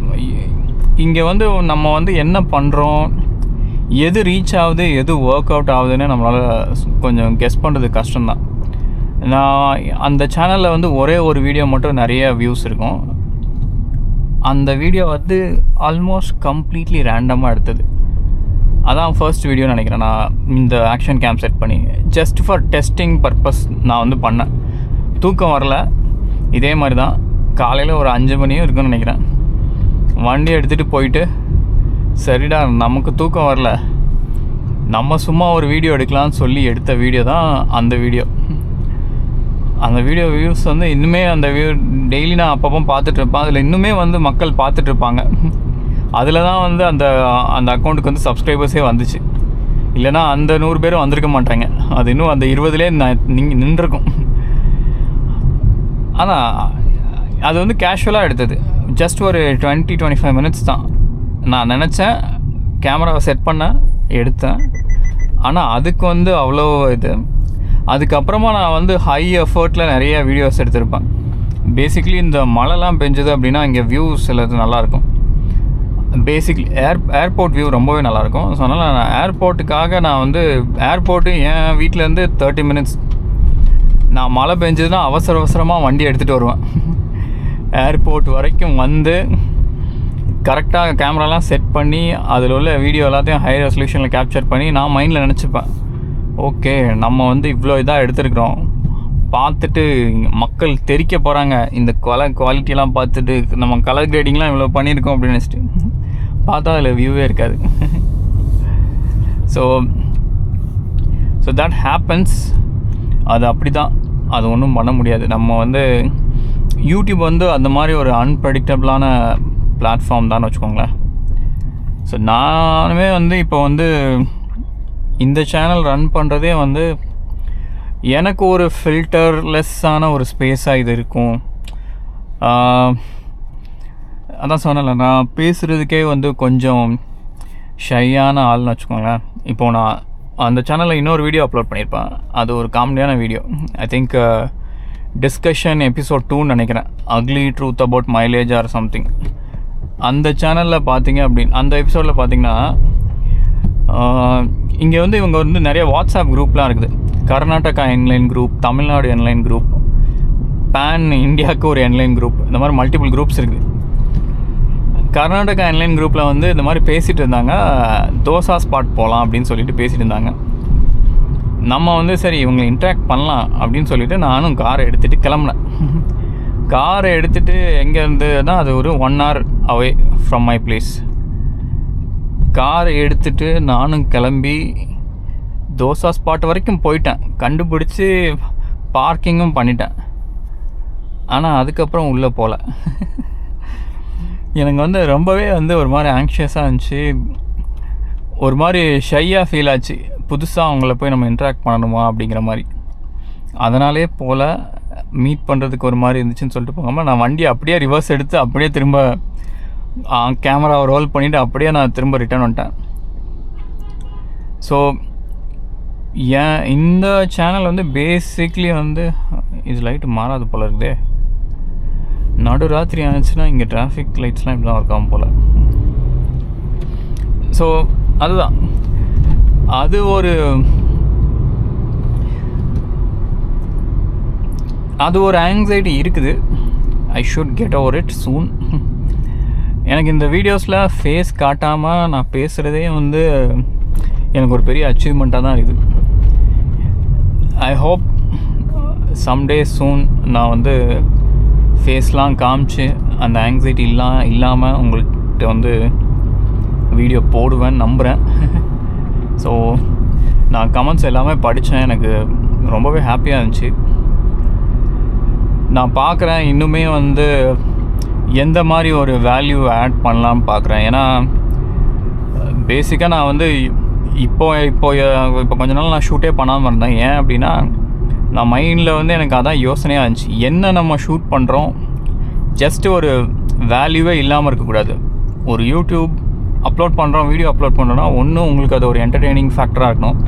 இங்கே வந்து நம்ம வந்து என்ன பண்ணுறோம், எது ரீச் ஆகுது எது ஒர்க் அவுட் ஆகுதுன்னு நம்மளால் கொஞ்சம் கெஸ் பண்ணுறது கஷ்டம்தான். நான் அந்த சேனலில் வந்து ஒரே ஒரு வீடியோ மட்டும் நிறைய வியூஸ் இருக்கும். அந்த வீடியோ வந்து ஆல்மோஸ்ட் கம்ப்ளீட்லி ரேண்டமாக எடுத்தது. அதான் ஃபர்ஸ்ட் வீடியோ நினைக்கிறேன். நான் இந்த ஆக்ஷன் கேம் செட் பண்ணி ஜஸ்ட் ஃபார் டெஸ்டிங் பர்பஸ் நான் வந்து பண்ணேன். தூக்கம் வரல, இதே மாதிரி தான். காலையில் ஒரு 5 மணியும் இருக்குன்னு நினைக்கிறேன். வண்டி எடுத்துகிட்டு போயிட்டு, சரிடா நமக்கு தூக்கம் வரல, நம்ம சும்மா ஒரு வீடியோ எடுக்கலாம்னு சொல்லி எடுத்த வீடியோ தான் அந்த வீடியோ. அந்த வீடியோ வியூஸ் வந்து இன்னுமே அந்த டெய்லி நான் அப்பப்போ பார்த்துட்ருப்பேன். அதில் இன்னுமே வந்து மக்கள் பார்த்துட்ருப்பாங்க. அதில் தான் வந்து அந்த அக்கௌண்ட்டுக்கு வந்து சப்ஸ்கிரைபர்ஸே வந்துச்சு. இல்லைனா அந்த 100 பேரும் வந்திருக்க மாட்டாங்க. அது இன்னும் அந்த 20லே நீங்கள் நின்றுருக்கும். ஆனால் அது வந்து கேஷுவலாக எடுத்தது. ஜஸ்ட் ஒரு 20-25 minutes தான். நான் நினச்சேன், கேமராவை செட் பண்ணேன், எடுத்தேன். ஆனால் அதுக்கு வந்து அவ்வளோ இது. அதுக்கப்புறமா நான் வந்து ஹை எஃபர்ட்டில் நிறைய வீடியோஸ் எடுத்திருப்பேன். பேசிக்லி இந்த மழைலாம் பெஞ்சது அப்படின்னா இங்கே வியூஸ் சிலது நல்லாயிருக்கும். பேசிக்லி ஏர்போர்ட் வியூ ரொம்பவே நல்லாயிருக்கும். ஸோ அதனால் நான் ஏர்போர்ட்டுக்காக நான் வந்து ஏர்போர்ட்டு என் வீட்டிலேருந்து 30 minutes. நான் மழை பெஞ்சதுன்னா அவசரமாக வண்டி எடுத்துகிட்டு வருவேன். ஏர்போர்ட் வரைக்கும் வந்து கரெக்டாக கேமராலாம் செட் பண்ணி அதில் உள்ள வீடியோ எல்லாத்தையும் ஹை ரெசல்யூஷனில் கேப்சர் பண்ணி நான் மைண்டில் நினச்சிப்பேன், ஓகே நம்ம வந்து இவ்வளோ இதாக எடுத்துருக்குறோம், பார்த்துட்டு மக்கள் தெரிக்க போகிறாங்க, இந்த குவாலிட்டியெல்லாம் பார்த்துட்டு நம்ம கலர் கிரேடிங்லாம் இவ்வளோ பண்ணியிருக்கோம் அப்படின்னு நினச்சிட்டு பார்த்தா அதில் வியூவே இருக்காது. So that happens. அது அப்படி தான், அது ஒன்றும் பண்ண முடியாது. நம்ம வந்து யூடியூப் வந்து அந்த மாதிரி ஒரு அன்பிரடிக்டபிளான பிளாட்ஃபார்ம் தான் வச்சுக்கோங்களேன். ஸோ நானுமே வந்து இப்போ வந்து இந்த சேனல் ரன் பண்ணுறதே வந்து எனக்கு ஒரு ஃபில்டர்லெஸ்ஸான ஒரு ஸ்பேஸாக இது இருக்கும். அதான் சொன்னல, நான் பேசுகிறதுக்கே வந்து கொஞ்சம் ஷையான ஆள்னு வச்சுக்கோங்களேன். இப்போது நான் அந்த சேனலில் இன்னொரு வீடியோ அப்லோட் பண்ணியிருப்பேன். அது ஒரு காமெடியான video. I think discussion episode 2 நினைக்கிறேன், ugly truth about mileage or something. அந்த சேனலில் பார்த்தீங்க அப்படின்னு அந்த எபிசோடில் பார்த்தீங்கன்னா இங்கே வந்து இவங்க வந்து நிறைய வாட்ஸ்அப் குரூப்லாம் இருக்குது. Karnataka online group, Tamil Nadu online group, pan இந்தியாவுக்கு ஒரு என்லைன் குரூப், இந்த மாதிரி மல்டிபிள் குரூப்ஸ் இருக்குது. கர்நாடகா ஆன்லைன் குரூப்பில் வந்து இந்த மாதிரி பேசிகிட்டு இருந்தாங்க, தோசா ஸ்பாட் போகலாம் அப்படின்னு சொல்லிட்டு பேசிகிட்டு இருந்தாங்க. நம்ம வந்து சரி இவங்களை இன்ட்ராக்ட் பண்ணலாம் அப்படின்னு சொல்லிவிட்டு நானும் காரை எடுத்துகிட்டு கிளம்புனேன். காரை எடுத்துகிட்டு எங்கேருந்துனா அது ஒரு 1 hour away from my place. காரை எடுத்துகிட்டு நானும் கிளம்பி தோசா ஸ்பாட் வரைக்கும் போயிட்டேன், கண்டுபிடிச்சி பார்க்கிங்கும் பண்ணிட்டேன். ஆனால் அதுக்கப்புறம் உள்ளே போகல. எனக்கு வந்து ரொம்பவே வந்து ஒரு மாதிரி ஆங்ஷியஸாக இருந்துச்சு, ஒரு மாதிரி ஷையாக ஃபீல் ஆச்சு. புதுசாக அவங்கள போய் நம்ம இன்ட்ராக்ட் பண்ணணுமா அப்படிங்கிற மாதிரி. அதனாலே போல் மீட் பண்ணுறதுக்கு ஒரு மாதிரி இருந்துச்சுன்னு சொல்லிட்டு போகாமல் நான் வண்டியை அப்படியே ரிவர்ஸ் எடுத்து அப்படியே திரும்ப கேமராவை ரோல் பண்ணிவிட்டு அப்படியே நான் திரும்ப ரிட்டர்ன் வந்துட்டேன். ஸோ இந்த சேனல் வந்து பேசிக்லி வந்து இது லைட்டு மாறாது போல் இருக்குதே. நடு ராத்திரி ஆச்சுன்னா இங்கே டிராஃபிக் லைட்ஸ்லாம் இப்படி தான் இருக்காமல் போல். ஸோ அதுதான், அது ஒரு ஆங்ஸைட்டி இருக்குது. I should get over it சூன். எனக்கு இந்த வீடியோஸில் ஃபேஸ் காட்டாமல் நான் பேசுகிறதே வந்து எனக்கு ஒரு பெரிய அச்சீவ்மெண்ட்டாக தான் இருக்குது. ஐ ஹோப் சம்டே சூன் நான் வந்து ஃபேஸ்லாம் காமிச்சு அந்த ஆங்ஸைட்டி இல்லாமல் உங்கள்கிட்ட வந்து வீடியோ போடுவேன்னு நம்புகிறேன். ஸோ நான் கமெண்ட்ஸ் எல்லாமே படித்தேன், எனக்கு ரொம்பவே ஹாப்பியாக இருந்துச்சு. நான் பார்க்குறேன் இன்னுமே வந்து எந்த மாதிரி ஒரு வேல்யூ ஆட் பண்ணலான்னு பார்க்குறேன். ஏன்னா பேசிக்காக நான் வந்து இப்போ கொஞ்ச நாள் நான் ஷூட்டே பண்ணாமல் இருந்தேன். ஏன் அப்படின்னா நான் மைண்டில் வந்து எனக்கு அதான் யோசனையாக இருந்துச்சு, என்ன நம்ம ஷூட் பண்ணுறோம் ஜஸ்ட்டு ஒரு வேல்யூவே இல்லாமல் இருக்கக்கூடாது. ஒரு யூடியூப் அப்லோட் பண்ணுறோம், வீடியோ அப்லோட் பண்ணுறோன்னா ஒன்றும் உங்களுக்கு அது ஒரு என்டர்டெய்னிங் ஃபேக்டராக இருக்கணும்.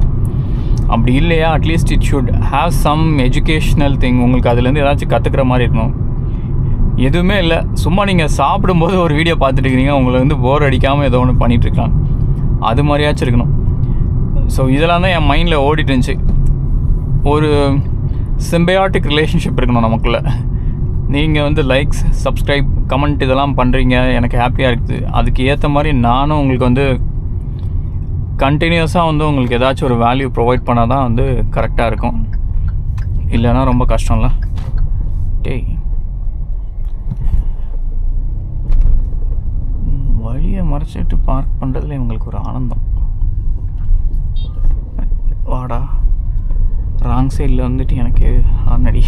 அப்படி இல்லையா at least it should have some educational thing, உங்களுக்கு அதுலேருந்து ஏதாச்சும் கற்றுக்கிற மாதிரி இருக்கணும். எதுவுமே இல்லை, சும்மா நீங்கள் சாப்பிடும்போது ஒரு வீடியோ பார்த்துட்டு இருக்கிறீங்க, உங்களை வந்து போர் அடிக்காமல் ஏதோ ஒன்று பண்ணிகிட்ருக்கலாம், அது மாதிரியாச்சும் இருக்கணும். ஸோ இதெல்லாம் தான் என் மைண்டில் ஓடிட்டு இருந்துச்சு. ஒரு சிம்பயாட்டிக் ரிலேஷன்ஷிப் இருக்கணும் நமக்குள்ளே. நீங்கள் வந்து லைக்ஸ், சப்ஸ்கிரைப், கமெண்ட் இதெல்லாம் பண்ணுறீங்க, எனக்கு ஹாப்பியாக இருக்குது. அதுக்கு ஏற்ற மாதிரி நானும் உங்களுக்கு வந்து கண்டினியூஸாக வந்து உங்களுக்கு ஏதாச்சும் ஒரு வேல்யூ ப்ரொவைட் பண்ணால் தான் வந்து கரெக்டாக இருக்கும். இல்லைன்னா ரொம்ப கஷ்டம்ல. டேய், வழியை மறைச்சிட்டு பார்க் பண்ணுறதுல இவங்களுக்கு ஒரு ஆனந்தம். வாடா, ராங் சைடில் வந்துட்டு எனக்கு ஆனடி.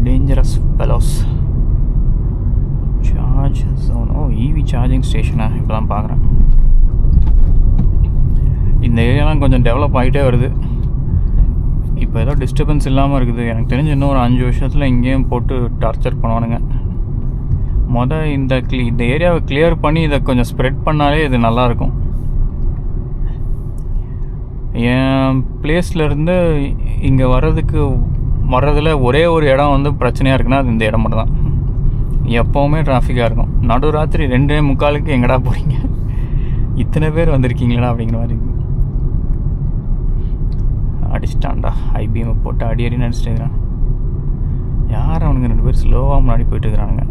Dangerous fellows. Charge zone. ஓ, ஈவி சார்ஜிங் ஸ்டேஷனா? இப்போ தான் பார்க்குறேன். இந்த ஏரியாலாம் கொஞ்சம் டெவலப் ஆகிட்டே வருது. இப்போ ஏதோ டிஸ்டர்பன்ஸ் இல்லாமல் இருக்குது. எனக்கு தெரிஞ்சு இன்னும் ஒரு 5 வருஷத்தில் இங்கேயும் போட்டு டார்ச்சர் பண்ணுவானுங்க. இந்த ஏரியாவை கிளியர் பண்ணி இதை கொஞ்சம் ஸ்ப்ரெட் பண்ணாலே இது நல்லாயிருக்கும். என் பிளேஸ்லேருந்து இங்கே வர்றதில் ஒரே ஒரு இடம் வந்து பிரச்சனையாக இருக்குன்னா அது இந்த இடம் மட்டும் தான். எப்போவுமே டிராஃபிக்காக இருக்கும். நடு ராத்திரி 2:45 எங்கடா போகிறீங்க, இத்தனை பேர் வந்திருக்கீங்களா அப்படிங்கிற மாதிரி. அடிச்சிட்டான்டா, ஐபிஎம்மை போட்டு அடி நடிச்சிட்டு இருக்கிறான். யார் அவனுங்க 2 பேர் ஸ்லோவாக முன்னாடி போயிட்டு இருக்கிறானுங்க.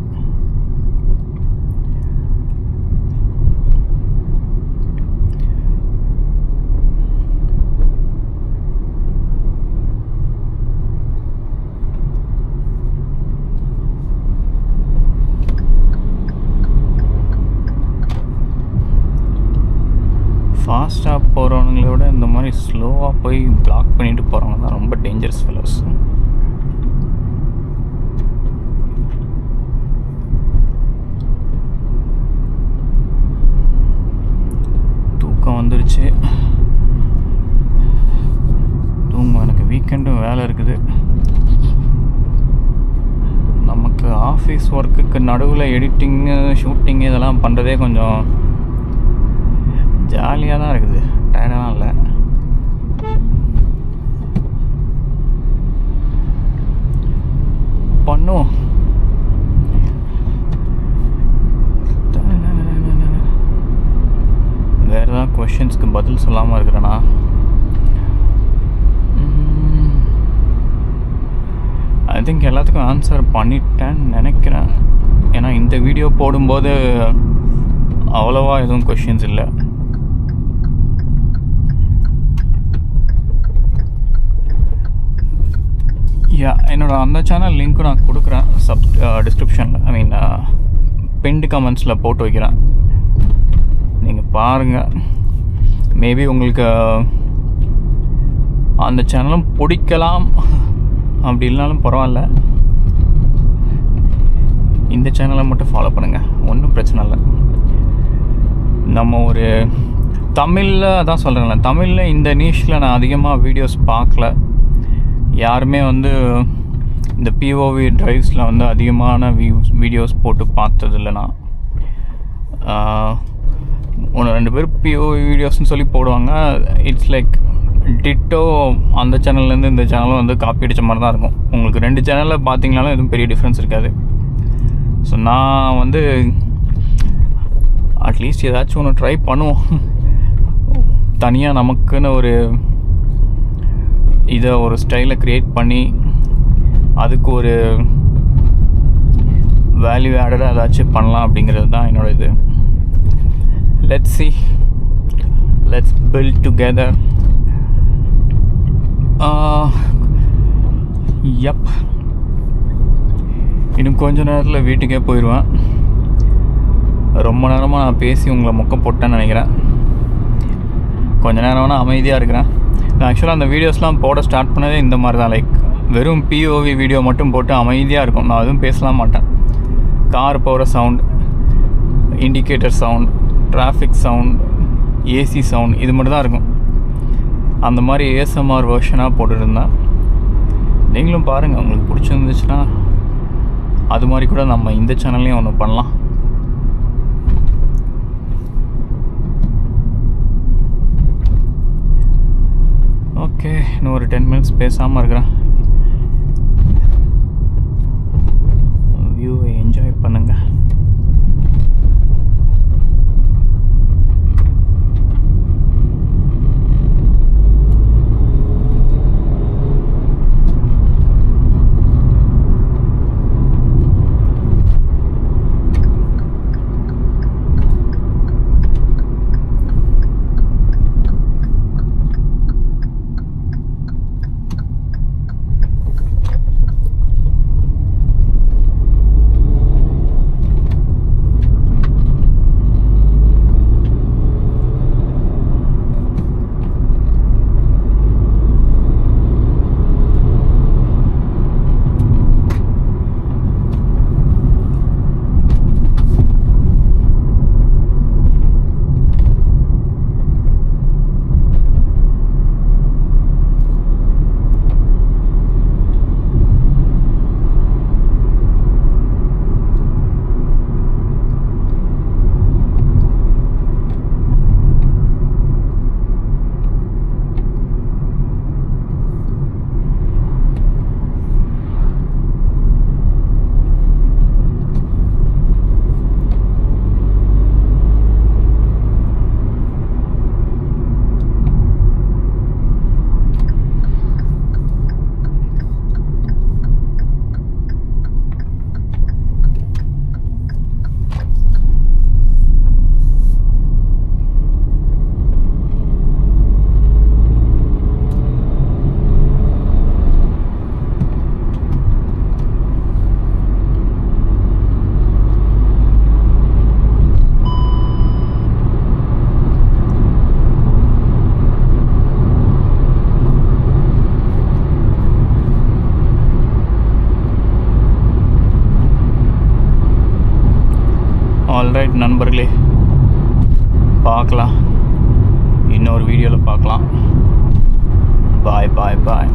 ஃபாஸ்ட்டாக போகிறவங்களை விட இந்த மாதிரி ஸ்லோவாக போய் பிளாக் பண்ணிட்டு போகிறவங்க தான் ரொம்ப டேஞ்சரஸ் ஃபெலோஸ். தூக்கம் வந்துருச்சு, தூங்கும். எனக்கு வீக்கெண்டும் வேலை இருக்குது. நமக்கு ஆஃபீஸ் ஒர்க்குக்கு நடுவில் எடிட்டிங்கு, ஷூட்டிங்கு இதெல்லாம் பண்ணுறதே கொஞ்சம் ஜாலியாக தான் இருக்குது, டயர்டெல்லாம் இல்லை. பண்ணுவோம். வேறு ஏதாவது கொஷின்ஸ்க்கு பதில் சொல்லாமல் இருக்கிறேன்னா? ஐ திங்க் எல்லாத்துக்கும் ஆன்சர் பண்ணிட்டேன்னு நினைக்கிறேன். ஏன்னா இந்த வீடியோ போடும்போது அவ்வளோவா எதுவும் கொஷின்ஸ் இல்லை. என்னோடய அந்த சேனல் லிங்க்கும் நான் கொடுக்குறேன் டிஸ்கிரிப்ஷனில், ஐ மீன் பின்டு கமெண்ட்ஸில் போட்டு வைக்கிறேன். நீங்கள் பாருங்கள். மேபி உங்களுக்கு அந்த சேனலும் பிடிக்கலாம், அப்படி இல்லைனாலும் பரவாயில்ல. இந்த சேனலை மட்டும் ஃபாலோ பண்ணுங்கள், ஒன்றும் பிரச்சனை இல்லை. நம்ம ஒரு தமிழில் தான் சொல்கிறேன்ல, தமிழில் இந்த நீஷில் நான் அதிகமாக வீடியோஸ் பார்க்கல. யாருமே வந்து இந்த பிஓவி ட்ரைவ்ஸில் வந்து அதிகமான வீடியோஸ் போட்டு பார்த்ததில்லை. நான் 1-2 பேர் பிஓவி வீடியோஸ்னு சொல்லி போடுவாங்க. இட்ஸ் லைக் டிட்டோ அந்த சேனல்லேருந்து இந்த சேனலும் வந்து காப்பி அடித்த மாதிரி தான் இருக்கும். உங்களுக்கு 2 சேனலில் பார்த்தீங்கனாலும் எதுவும் பெரிய டிஃப்ரென்ஸ் இருக்காது. ஸோ நான் வந்து அட்லீஸ்ட் ஏதாச்சும் ஒன்று ட்ரை பண்ணுவோம். தனியாக நமக்குன்னு ஒரு ஸ்டைலை க்ரியேட் பண்ணி அதுக்கு ஒரு வேல்யூ ஆடடாக ஏதாச்சும் பண்ணலாம் அப்படிங்கிறது தான் என்னோட இது. Let's see, let's build together. Yup, இன்னும் கொஞ்ச நேரத்தில் வீட்டுக்கே போயிடுவேன். ரொம்ப நேரமாக நான் பேசி உங்களை மொக்க போட்டேன்னு நினைக்கிறேன். கொஞ்ச நேரம்னா அமைதியாக இருக்கிறேன். நான் ஆக்சுவலாக அந்த வீடியோஸ்லாம் போட ஸ்டார்ட் பண்ணதே இந்த மாதிரி தான். லைக் வெறும் பிஓவி வீடியோ மட்டும் போட்டு அமைதியாக இருக்கும். நான் எதுவும் பேசலாம் மாட்டேன். கார் போகிற sound, indicator sound, traffic sound, AC sound, இது மட்டும் தான் இருக்கும். அந்த மாதிரி ஏஎஸ்எம்ஆர் வெர்ஷனாக போட்டுருந்தேன். நீங்களும் பாருங்கள், உங்களுக்கு பிடிச்சிருந்துச்சுன்னா அது மாதிரி கூட நம்ம இந்த சேனல்லையும் ஒன்று பண்ணலாம். ஓகே, இன்னும் ஒரு 10 minutes பேசாமல் இருக்கிறேன். வியூவை என்ஜாய் பண்ணுங்கள். ஆல்ரைட் நண்பர்களே, பார்க்கலாம், இன்னொரு வீடியோவில் பார்க்கலாம். பாய் பாய் பாய்.